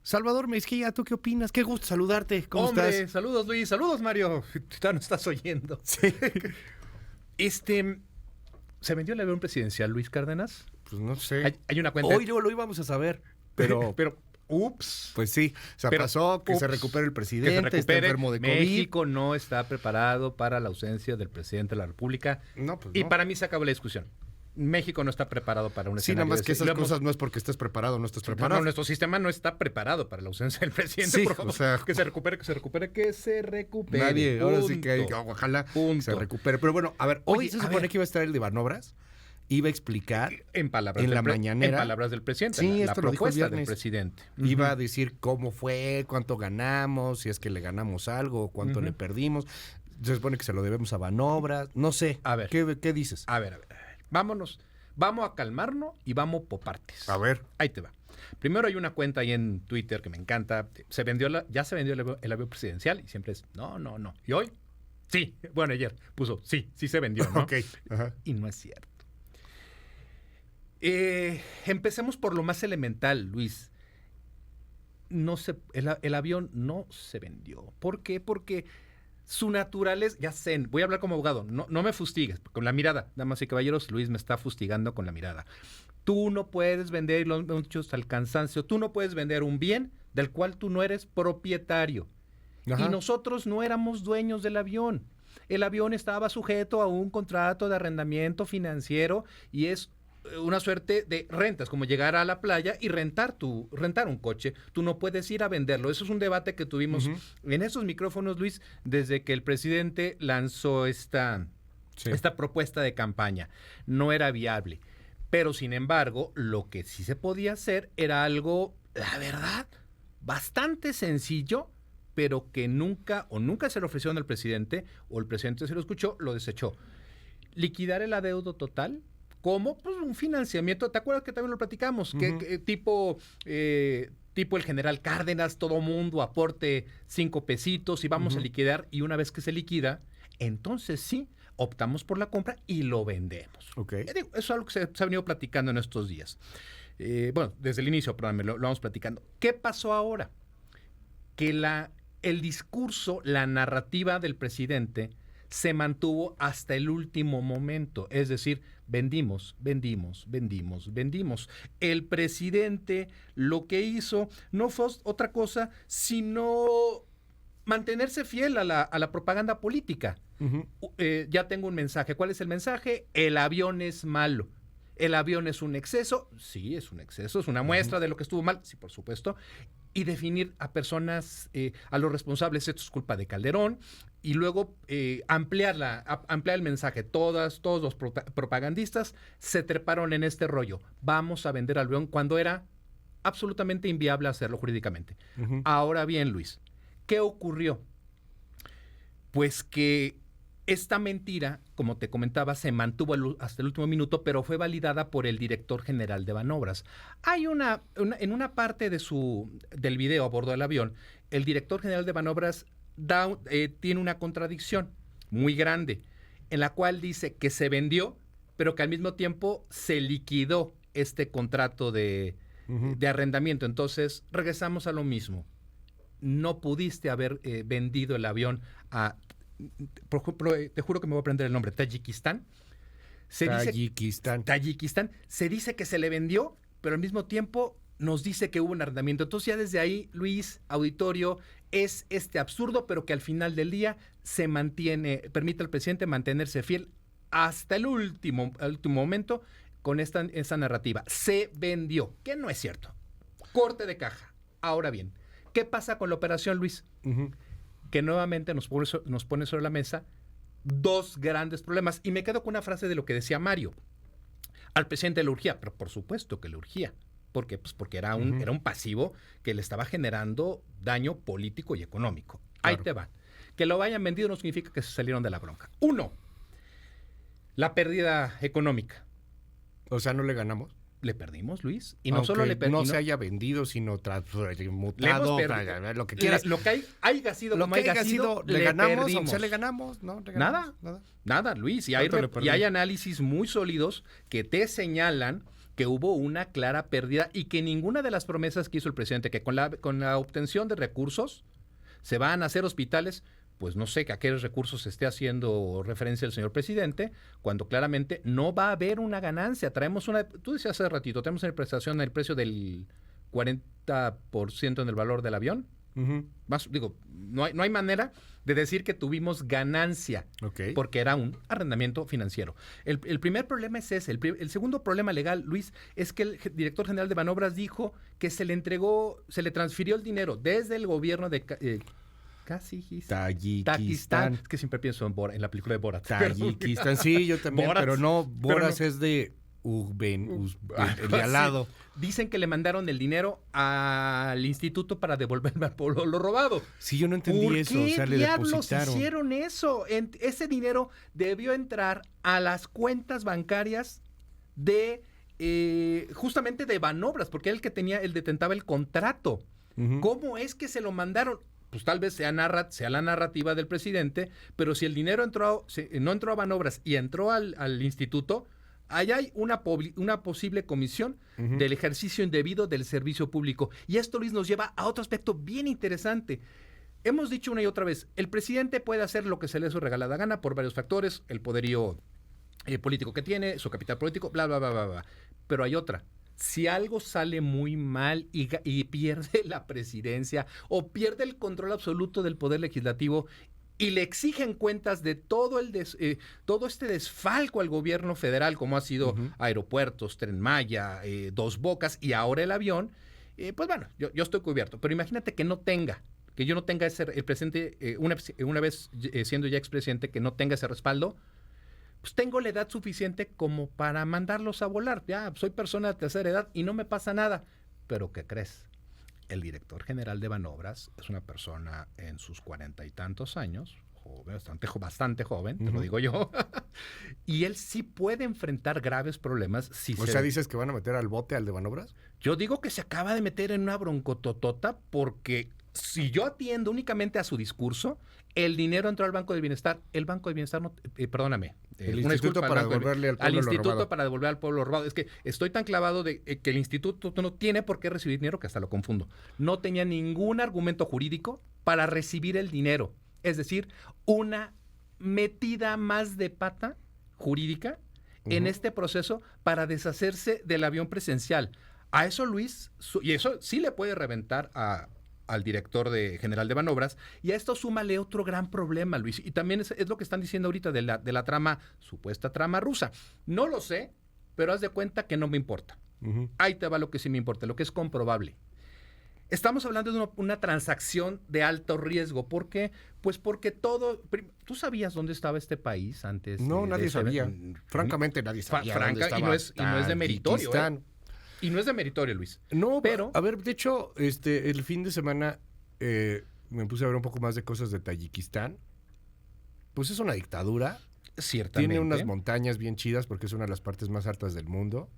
Salvador Mezquilla, ¿tú qué opinas? Qué gusto saludarte. ¿Cómo Hombre, estás? saludos Luis, saludos Mario. Tú no estás oyendo. Sí. ¿Se vendió el avión presidencial Luis Cárdenas? Pues no sé. Hay una cuenta. Hoy lo íbamos a saber, pero ups. pues sí. O sea, Pero, pasó que se ups, recupere el Que se presidente, está recupere. enfermo de COVID. México no está preparado para la ausencia del presidente de la República. No, pues Y no. para mí se acabó la discusión. México no está preparado para un Sí, escenario nada más de que ese. esas cosas no es porque estés preparado o no estés No, preparado. nuestro sistema no está preparado para la ausencia del presidente. Sí, por favor. o sea, que se recupere. Nadie, ahora sí que Punto. ojalá Punto. se recupere. Pero bueno, a ver, hoy Oye, se a supone ver. que iba a estar el de Banobras, iba a explicar, En palabras En del la mañanera. En palabras del presidente. Sí, la esto lo dijo el propuesta del viernes. presidente. iba a decir cómo fue, cuánto ganamos, si es que le ganamos algo, cuánto Ujú. le perdimos. Se supone que se lo debemos a Banobras, no sé. A ver. ¿Qué dices? A ver. Vámonos. Vamos a calmarnos y vamos por partes. A ver. Ahí te va. Primero hay una cuenta ahí en Twitter que me encanta. Ya se vendió el avión presidencial y siempre es no. ¿Y hoy? Sí. Bueno, ayer puso sí se vendió, ¿no? Ok. Ajá. Y no es cierto. Empecemos por lo más elemental, Luis. El avión no se vendió. ¿Por qué? Porque su naturaleza, ya sé, voy a hablar como abogado, no me fustigues, con la mirada, damas y caballeros, Luis me está fustigando con la mirada. Tú no puedes vender, y lo hemos dicho hasta el cansancio, tú no puedes vender un bien del cual tú no eres propietario. Ajá. Y nosotros no éramos dueños del avión. El avión estaba sujeto a un contrato de arrendamiento financiero y es una suerte de rentas, como llegar a la playa y rentar un coche. Tú no puedes ir a venderlo. Eso es un debate que tuvimos en esos micrófonos, Luis, desde que el presidente lanzó esta propuesta de campaña. No era viable. Pero, sin embargo, lo que sí se podía hacer era algo, la verdad, bastante sencillo, pero que nunca se lo ofrecieron al presidente, o el presidente se lo escuchó, lo desechó. Liquidar el adeudo total. ¿Cómo? Pues un financiamiento. ¿Te acuerdas que también lo platicamos? Que tipo el general Cárdenas, todo mundo aporte 5 pesitos y vamos a liquidar. Y una vez que se liquida, entonces sí, optamos por la compra y lo vendemos. Okay. Eso es algo que se ha venido platicando en estos días. Bueno, desde el inicio, perdóname, lo vamos platicando. ¿Qué pasó ahora? Que el discurso, la narrativa del presidente se mantuvo hasta el último momento. Es decir, vendimos. El presidente lo que hizo no fue otra cosa sino mantenerse fiel a la propaganda política. Ya tengo un mensaje. ¿Cuál es el mensaje? El avión es malo. ¿El avión es un exceso? Sí, es un exceso, es una muestra de lo que estuvo mal, sí, por supuesto. Y definir a personas, a los responsables, esto es culpa de Calderón, y luego ampliar el mensaje. Todos los propagandistas se treparon en este rollo. Vamos a vender al avión cuando era absolutamente inviable hacerlo jurídicamente. Ahora bien, Luis, ¿qué ocurrió? Pues que esta mentira, como te comentaba, se mantuvo hasta el último minuto, pero fue validada por el director general de Banobras. Hay en una parte del video a bordo del avión, el director general de Banobras tiene una contradicción muy grande, en la cual dice que se vendió, pero que al mismo tiempo se liquidó este contrato de arrendamiento. Entonces, regresamos a lo mismo. No pudiste haber vendido el avión a... Por ejemplo, te juro que me voy a aprender el nombre, Tayikistán. Tayikistán. Se dice que se le vendió, pero al mismo tiempo nos dice que hubo un arrendamiento. Entonces ya desde ahí, Luis, auditorio, es absurdo, pero que al final del día permite al presidente mantenerse fiel hasta el último momento con esta narrativa. Se vendió, que no es cierto. Corte de caja. Ahora bien, ¿qué pasa con la operación, Luis? Que nuevamente nos pone sobre la mesa dos grandes problemas. Y me quedo con una frase de lo que decía Mario. Al presidente le urgía, pero por supuesto que le urgía. ¿Por qué? Pues porque era un pasivo que le estaba generando daño político y económico. Claro. Ahí te van. Que lo hayan vendido no significa que se salieron de la bronca. 1, la pérdida económica. O sea, ¿no le ganamos? Le perdimos, Luis. Y no solo le perdimos. No se haya vendido, sino mutado, lo que quieras. Lo que haya sido, lo como que haya sido, le ganamos. perdimos. O sea, le ganamos, ¿no? Nada, Luis. Y hay análisis muy sólidos que te señalan que hubo una clara pérdida y que ninguna de las promesas que hizo el presidente, que con la obtención de recursos se van a hacer hospitales, pues no sé a qué recursos esté haciendo referencia el señor presidente, cuando claramente no va a haber una ganancia. Tú decías hace ratito, tenemos en prestación el precio del 40% en el valor del avión. No hay manera de decir que tuvimos ganancia, porque era un arrendamiento financiero. El primer problema es ese. El segundo problema legal, Luis, es que el director general de Banobras dijo que se le transfirió el dinero desde el gobierno de Tayikistán. Es que siempre pienso en la película de Borat. Tayikistán, sí, yo también, Borat, pero no, Borat es de el de al lado. Sí. Dicen que le mandaron el dinero al instituto para devolverme al pueblo lo robado. Sí, yo no entendí eso. O sea, le depositaron. ¿Por qué diablos hicieron eso? Ese dinero debió entrar a las cuentas bancarias de justamente de Banobras, porque él él detentaba el contrato. ¿Cómo es que se lo mandaron? Pues tal vez sea la narrativa del presidente, pero si el dinero no entró a Banobras y entró al instituto, ahí hay una posible comisión del ejercicio indebido del servicio público. Y esto, Luis, nos lleva a otro aspecto bien interesante. Hemos dicho una y otra vez, el presidente puede hacer lo que se le dé su regalada gana por varios factores, el poderío político que tiene, su capital político, bla, bla, bla, bla, bla. Pero hay otra. Si algo sale muy mal y pierde la presidencia o pierde el control absoluto del poder legislativo y le exigen cuentas de todo este desfalco al gobierno federal, como ha sido aeropuertos, Tren Maya, Dos Bocas y ahora el avión, pues bueno, yo estoy cubierto. Pero imagínate que yo no tenga el presidente, una vez siendo ya expresidente, que no tenga ese respaldo, pues tengo la edad suficiente como para mandarlos a volar. Ya soy persona de tercera edad y no me pasa nada. Pero ¿qué crees? El director general de Banobras es una persona en sus 40 y tantos años, bastante joven, te lo digo yo, y él sí puede enfrentar graves problemas. ¿Dices que van a meter al bote al de Banobras? Yo digo que se acaba de meter en una broncototota porque si yo atiendo únicamente a su discurso, el dinero entró al Banco del Bienestar. El Banco del Bienestar no, perdóname. El instituto para devolverle al pueblo lo robado. Al instituto para devolver al pueblo robado. Es que estoy tan clavado de que el instituto no tiene por qué recibir dinero que hasta lo confundo. No tenía ningún argumento jurídico para recibir el dinero. Es decir, una metida más de pata jurídica en este proceso para deshacerse del avión presidencial. A eso, Luis, y eso sí le puede reventar al director general de Banobras, y a esto súmale otro gran problema, Luis, y también es lo que están diciendo ahorita de la trama, supuesta trama rusa. No lo sé, pero haz de cuenta que no me importa. Ahí te va lo que sí me importa, lo que es comprobable. Estamos hablando de una transacción de alto riesgo. ¿Por qué? Pues porque ¿Tú sabías dónde estaba este país antes? No, nadie sabía. Francamente, nadie sabía. Y no es de meritorio. Y no es de meritorio, Luis. No, pero a ver, de hecho, el fin de semana me puse a ver un poco más de cosas de Tayikistán. Pues es una dictadura. Ciertamente. Tiene unas montañas bien chidas porque es una de las partes más altas del mundo.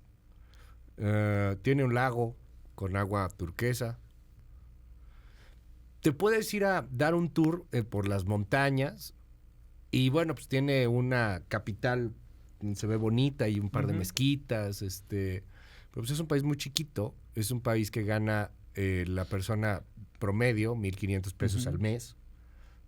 Tiene un lago con agua turquesa. Te puedes ir a dar un tour por las montañas y bueno, pues tiene una capital, se ve bonita y un par de mezquitas, pero pues es un país muy chiquito, es un país que gana la persona promedio 1,500 pesos al mes,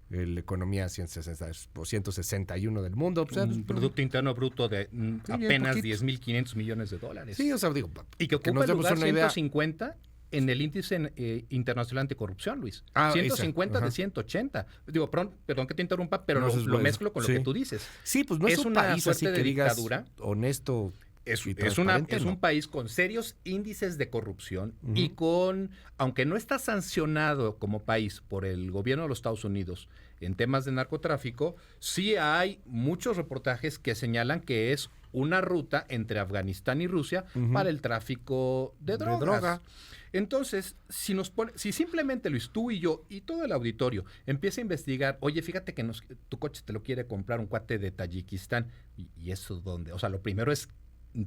la economía 161 del mundo. Pues, un Producto Interno Bruto de apenas 10,500 millones de dólares. Sí, o sea, digo, y que ocupa el lugar 150 en el índice internacional anticorrupción, Luis. 150 de 180. Digo, perdón que te interrumpa, pero lo mezclo con lo que tú dices. Sí, pues no es un país así que digas honesto. Es un país con serios índices de corrupción y aunque no está sancionado como país por el gobierno de los Estados Unidos en temas de narcotráfico, sí hay muchos reportajes que señalan que es una ruta entre Afganistán y Rusia para el tráfico de drogas. Entonces, si simplemente Luis, tú y yo y todo el auditorio empieza a investigar, oye, fíjate que tu coche te lo quiere comprar un cuate de Tayikistán, ¿y eso dónde? O sea, lo primero es,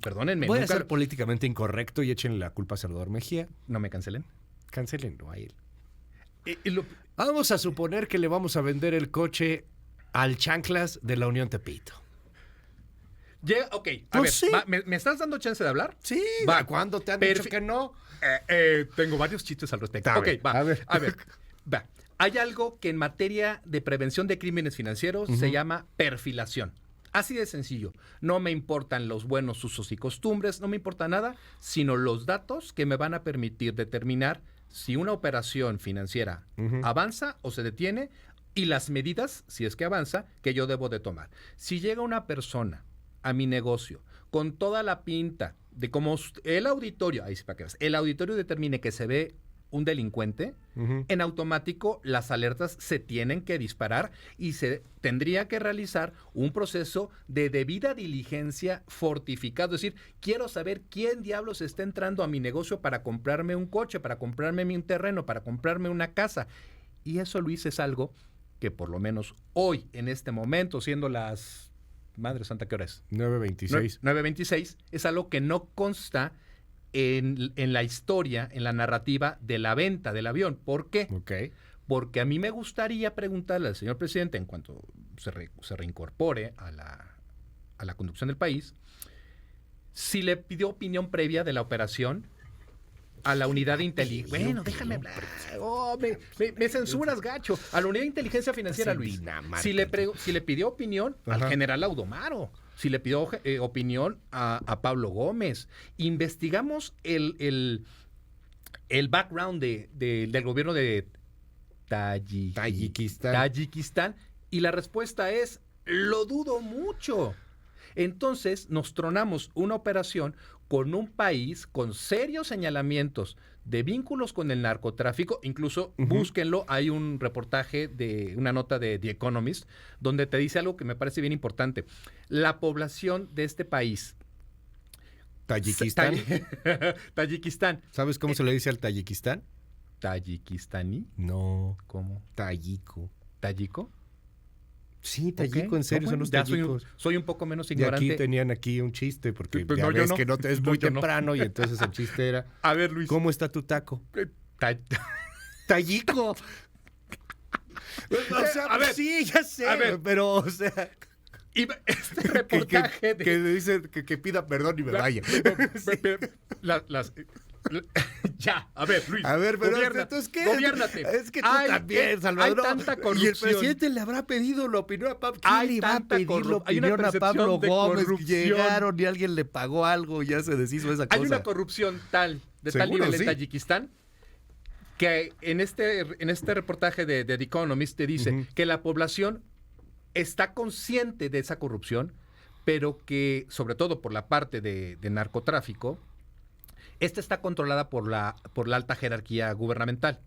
perdónenme. Voy a ser políticamente incorrecto y échenle la culpa a Salvador Mejía. No me cancelen. Cancelenlo a él. Vamos a suponer que le vamos a vender el coche al Chanclas de la Unión Tepito. Ok, a Pues ver, sí. ¿me estás dando chance de hablar? Sí, Va. ¿cuándo te han dicho que no? Tengo varios chistes al respecto. A Ok, ver, va. a ver. Va. Hay algo que en materia de prevención de crímenes financieros se llama perfilación. Así de sencillo. No me importan los buenos usos y costumbres, no me importa nada, sino los datos que me van a permitir determinar si una operación financiera avanza o se detiene y las medidas, si es que avanza, que yo debo de tomar. Si llega una persona a mi negocio con toda la pinta de cómo el auditorio, ahí sí para que veas, el auditorio determine que se ve un delincuente, en automático las alertas se tienen que disparar y se tendría que realizar un proceso de debida diligencia fortificado. Es decir, quiero saber quién diablos está entrando a mi negocio para comprarme un coche, para comprarme un terreno, para comprarme una casa. Y eso, Luis, es algo que por lo menos hoy, en este momento, siendo las... Madre Santa, ¿qué hora es? 9:26. 9:26, es algo que no consta en la historia, en la narrativa de la venta del avión. ¿Por qué? Ok. Porque a mí me gustaría preguntarle al señor presidente, en cuanto se reincorpore a la conducción del país, si le pidió opinión previa de la operación a la unidad de inteligencia. Bueno, déjame hablar. Oh, me censuras, gacho. A la unidad de inteligencia financiera, Luis. Si le pidió opinión al general Audomaro, si le pidió opinión a Pablo Gómez. Investigamos el background del gobierno de Tayikistán. Y la respuesta es, lo dudo mucho. Entonces nos tronamos una operación con un país con serios señalamientos de vínculos con el narcotráfico. Incluso búsquenlo, hay un reportaje de una nota de The Economist donde te dice algo que me parece bien importante. La población de este país, Tayikistán. Tayikistán. ¿Sabes cómo se le dice al Tayikistán? ¿Tayikistaní? No. ¿Cómo? Tayico. ¿Tayico? Sí, Tayico, Okay. en serio, son los tayicos. Soy un poco menos Y ignorante. aquí tenían un chiste, porque Pues ya no, yo ves no. que no es No, muy yo no. temprano, y entonces el chiste era, A ver, Luis. ¿cómo está tu taco? Tayico. O sea, A ver, sí, ya sé, a ver. pero, o sea... Y este reportaje que dice que pida perdón y me vaya. Ya, a ver, Luis. A ver, pero gobierna, entonces, ¿qué? Gobiérnate. Es que tú también, Salvador. Hay tanta corrupción. Y el presidente le habrá pedido la opinión a Pablo. ¿Quién Hay le iba a tanta pedir la hay una opinión a percepción Pablo de Gómez? corrupción. Llegaron y alguien le pagó algo y ya se deshizo esa cosa. Hay una corrupción de tal Seguro, nivel sí. en Tayikistán que en este reportaje de The Economist te dice que la población está consciente de esa corrupción, pero que, sobre todo por la parte de narcotráfico, esta está controlada por la alta jerarquía gubernamental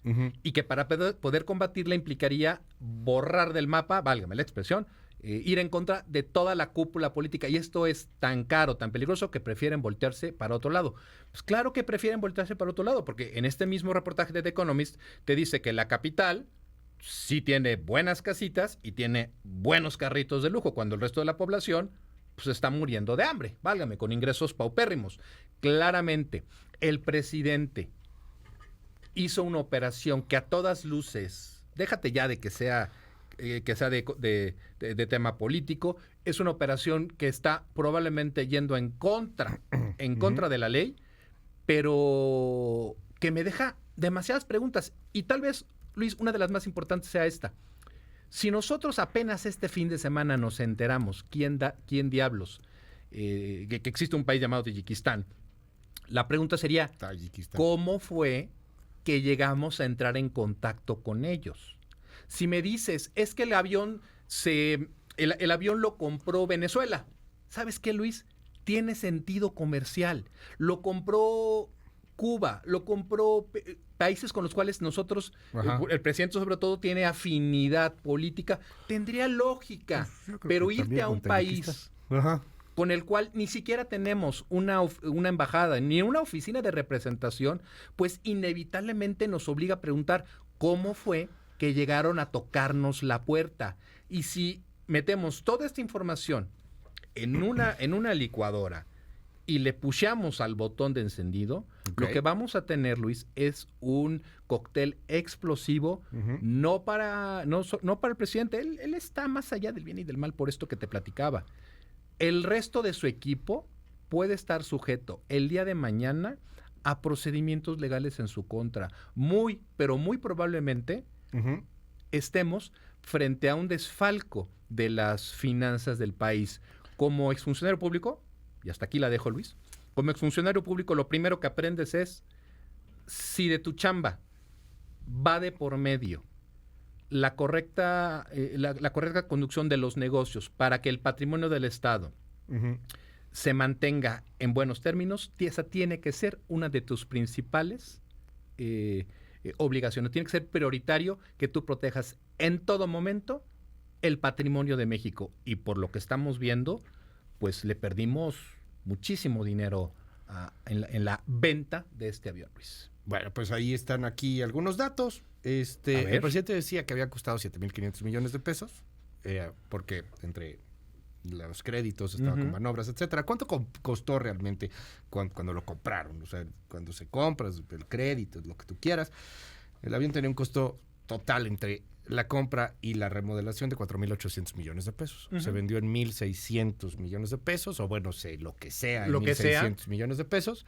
y que para poder combatirla implicaría borrar del mapa, válgame la expresión, ir en contra de toda la cúpula política. Y esto es tan caro, tan peligroso, que prefieren voltearse para otro lado. Pues claro que prefieren voltearse para otro lado, porque en este mismo reportaje de The Economist te dice que la capital sí tiene buenas casitas y tiene buenos carritos de lujo, cuando el resto de la población pues está muriendo de hambre, válgame, con ingresos paupérrimos. Claramente, el presidente hizo una operación que a todas luces, déjate ya de que sea de tema político, es una operación que está probablemente yendo en contra de la ley, pero que me deja demasiadas preguntas. Y tal vez, Luis, una de las más importantes sea esta. Si nosotros apenas este fin de semana nos enteramos quién diablos, que existe un país llamado Tayikistán, la pregunta sería, ¿cómo fue que llegamos a entrar en contacto con ellos? Si me dices, es que el avión lo compró Venezuela, ¿sabes qué, Luis? Tiene sentido comercial. Lo compró Cuba, lo compró países con los cuales nosotros, el presidente sobre todo, tiene afinidad política. Tendría lógica, pero irte a un país con el cual ni siquiera tenemos una embajada, ni una oficina de representación, pues inevitablemente nos obliga a preguntar cómo fue que llegaron a tocarnos la puerta. Y si metemos toda esta información en una licuadora y le pushamos al botón de encendido, lo que vamos a tener, Luis, es un cóctel explosivo, no para el presidente. Él está más allá del bien y del mal por esto que te platicaba. El resto de su equipo puede estar sujeto el día de mañana a procedimientos legales en su contra. Muy, pero muy probablemente estemos frente a un desfalco de las finanzas del país. Como exfuncionario público, y hasta aquí la dejo, Luis, como exfuncionario público lo primero que aprendes es si de tu chamba va de por medio la correcta conducción de los negocios para que el patrimonio del Estado se mantenga en buenos términos, esa tiene que ser una de tus principales obligaciones. Tiene que ser prioritario que tú protejas en todo momento el patrimonio de México. Y por lo que estamos viendo, pues le perdimos muchísimo dinero en la venta de este avión, Luis. Bueno, pues ahí están aquí algunos datos. El presidente decía que había costado 7,500 millones de pesos, porque entre los créditos estaban con manobras, etcétera. ¿Cuánto costó realmente cuando lo compraron? O sea, cuando se compra, el crédito, lo que tú quieras. El avión tenía un costo total entre la compra y la remodelación de 4,800 millones de pesos. Se vendió en 1,600 millones de pesos, o bueno, lo que sea, en 1,600 millones de pesos.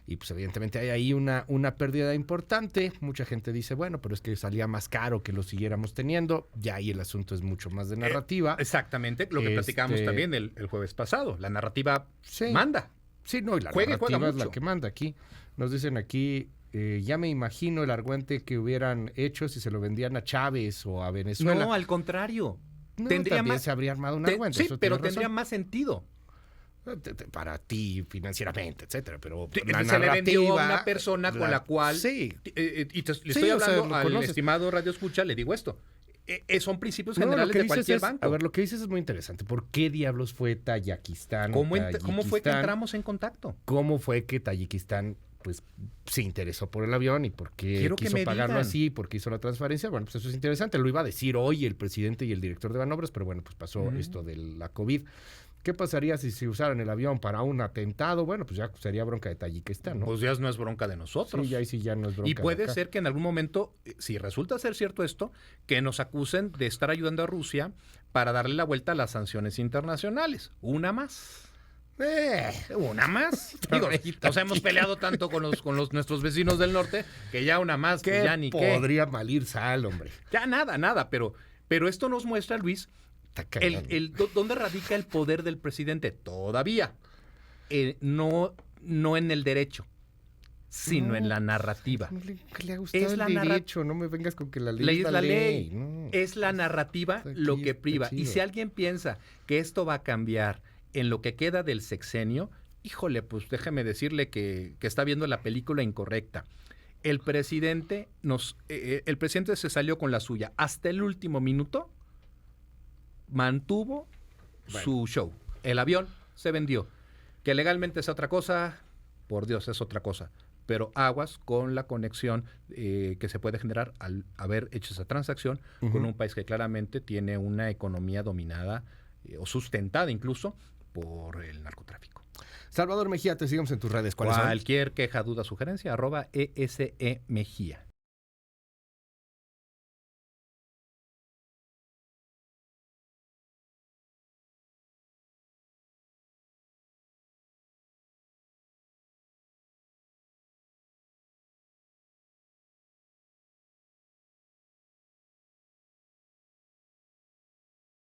Y pues evidentemente hay ahí una pérdida importante. Mucha gente dice, bueno, pero es que salía más caro que lo siguiéramos teniendo. Ya ahí el asunto es mucho más de narrativa. Exactamente, lo que platicamos también el jueves pasado. La narrativa manda. Sí, no, y la narrativa es la que manda aquí. Nos dicen aquí, ya me imagino el argüente que hubieran hecho si se lo vendían a Chávez o a Venezuela. No, al contrario. No, también se habría armado un argüente. Sí, pero tendría más sentido. Para ti financieramente, etcétera, pero la narrativa, se le vendió a una persona con la cual sí, y le estoy hablando al estimado Radio Escucha, le digo esto, son principios generales de cualquier banco. A ver, lo que dices es muy interesante. ¿Por qué diablos fue Tayikistán? ¿Cómo fue que entramos en contacto? ¿Cómo fue que Tayikistán pues se interesó por el avión y por qué quiso pagarlo así, por qué hizo la transferencia? Bueno, pues eso es interesante. Lo iba a decir hoy el presidente y el director de Banobras, pero bueno, pues pasó esto de la COVID. ¿Qué pasaría si usaran el avión para un atentado? Bueno, pues ya sería bronca de Tayikistán, ¿no? Pues ya no es bronca de nosotros. Sí, ya no es bronca. Y puede ser que en algún momento, si resulta ser cierto esto, que nos acusen de estar ayudando a Rusia para darle la vuelta a las sanciones internacionales. Una más. Una más. Digo, nos hemos peleado tanto con nuestros vecinos del norte que ya una más, pues ya ni qué. Podría malir sal, hombre. Ya nada. Pero esto nos muestra, Luis, ¿dónde radica el poder del presidente? Todavía. No en el derecho, sino en la narrativa. Le ha gustado el derecho, no me vengas con que la ley es la ley. No. Es la narrativa lo que priva. Y si alguien piensa que esto va a cambiar en lo que queda del sexenio, híjole, pues déjeme decirle que está viendo la película incorrecta. El presidente se salió con la suya. Hasta el último minuto mantuvo su show. El avión se vendió. Que legalmente es otra cosa, por Dios, es otra cosa. Pero aguas con la conexión que se puede generar al haber hecho esa transacción con un país que claramente tiene una economía dominada o sustentada incluso por el narcotráfico. Salvador Mejía, te seguimos en tus redes. ¿Cuáles son? Cualquier queja, duda, sugerencia, @ESE Mejía.